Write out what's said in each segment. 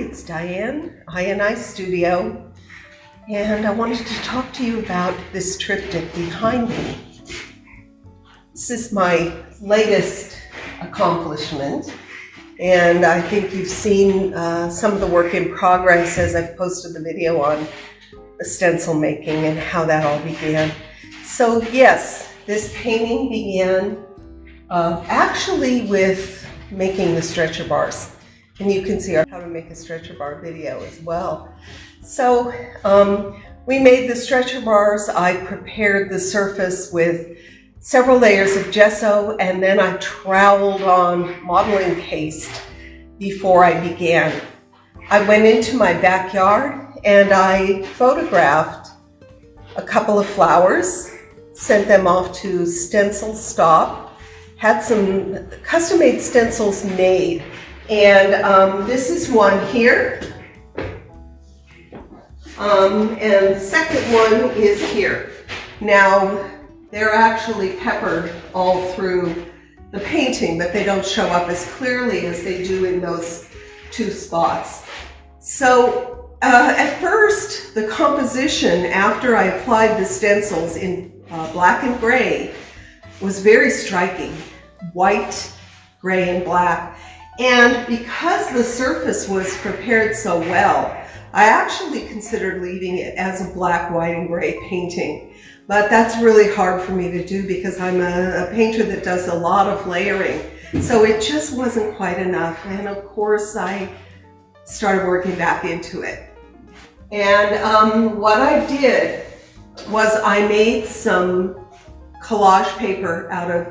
it's Diane, I&I Studio, and I wanted to talk to you about this triptych behind me. This is my latest accomplishment, and I think you've seen some of the work in progress as I've posted the video on the stencil making and how that all began. So yes, this painting began actually with making the stretcher bars. And you can see how to make a stretcher bar video as well. So we made the stretcher bars. I prepared the surface with several layers of gesso, and then I troweled on modeling paste before I began. I went into my backyard and I photographed a couple of flowers, sent them off to Stencil Stop, had some custom-made stencils made. And this is one here, and the second one is here. Now, they're actually peppered all through the painting, but they don't show up as clearly as they do in those two spots. So, at first, the composition after I applied the stencils in black and gray was very striking. White, gray, and black. And because the surface was prepared so well, I actually considered leaving it as a black, white, and gray painting. But that's really hard for me to do because I'm a painter that does a lot of layering. So it just wasn't quite enough. And of course, I started working back into it. And what I did was I made some collage paper out of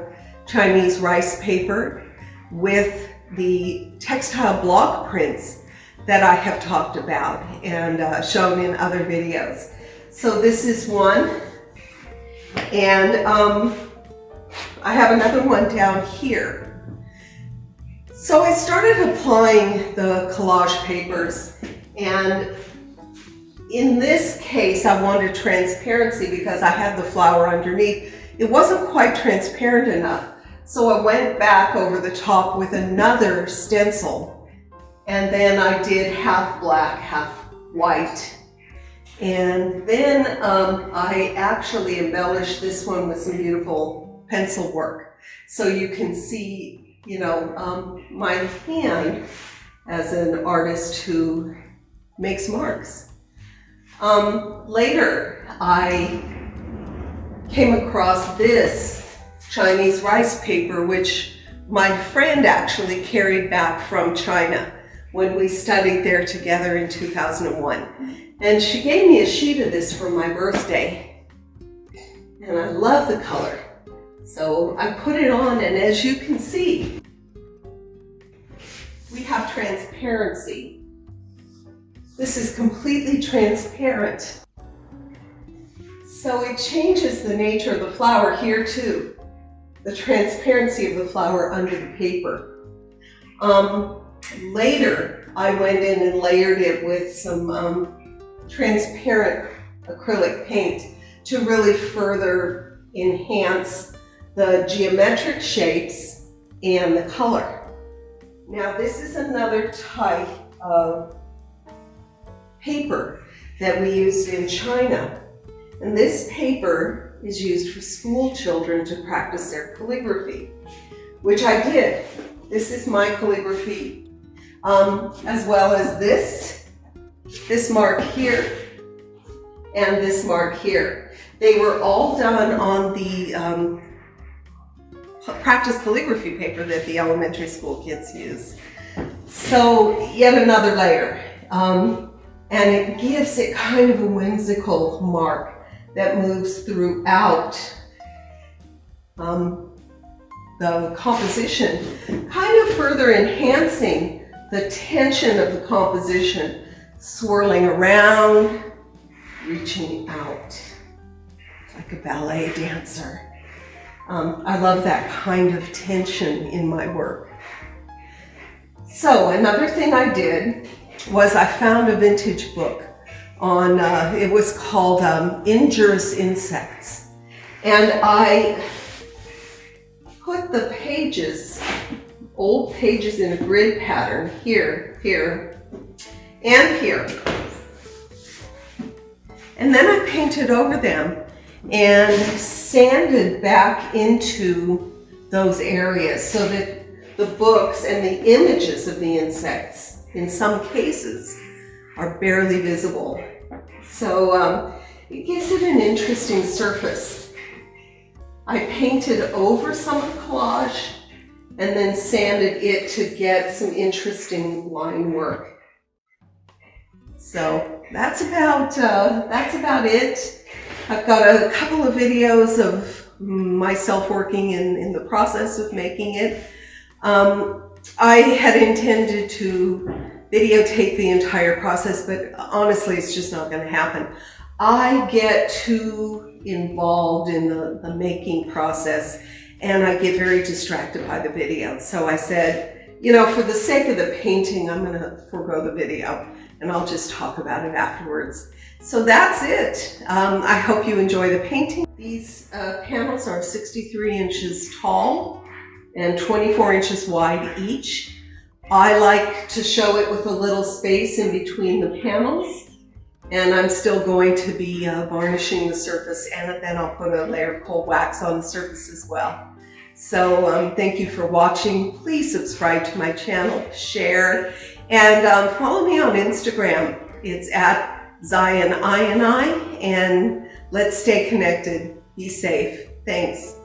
Chinese rice paper with the textile block prints that I have talked about and shown in other videos. So this is one, and I have another one down here. So I started applying the collage papers, and in this case I wanted transparency because I had the flower underneath. It wasn't quite transparent enough. So I went back over the top with another stencil, and then I did half black, half white. And then I actually embellished this one with some beautiful pencil work. So you can see, my hand as an artist who makes marks. Later, I came across this Chinese rice paper, which my friend actually carried back from China when we studied there together in 2001. And she gave me a sheet of this for my birthday. And I love the color. So I put it on, and as you can see, we have transparency. This is completely transparent. So it changes the nature of the flower here too. The transparency of the flower under the paper. Later, I went in and layered it with some transparent acrylic paint to really further enhance the geometric shapes and the color. Now, this is another type of paper that we used in China. And this paper is used for school children to practice their calligraphy, which I did. This is my calligraphy, as well as this mark here, and this mark here. They were all done on the practice calligraphy paper that the elementary school kids use. So yet another layer, and it gives it kind of a whimsical mark that moves throughout the composition, kind of further enhancing the tension of the composition, swirling around, reaching out, like a ballet dancer. I love that kind of tension in my work. So another thing I did was I found a vintage book on, it was called Injurious Insects. And I put the pages, old pages in a grid pattern here, and here. And then I painted over them and sanded back into those areas so that the books and the images of the insects, in some cases, are barely visible. So it gives it an interesting surface. I painted over some of the collage and then sanded it to get some interesting line work. So that's about it. I've got a couple of videos of myself working in the process of making it. I had intended to videotape the entire process, but honestly, it's just not going to happen. I get too involved in the making process, and I get very distracted by the video. So I said, you know, for the sake of the painting, I'm going to forego the video, and I'll just talk about it afterwards. So that's it. I hope you enjoy the painting. These panels are 63 inches tall and 24 inches wide each. I like to show it with a little space in between the panels, and I'm still going to be varnishing the surface, and then I'll put a layer of cold wax on the surface as well. So thank you for watching. Please subscribe to my channel, share, and follow me on Instagram. It's at Diane, and let's stay connected. Be safe. Thanks.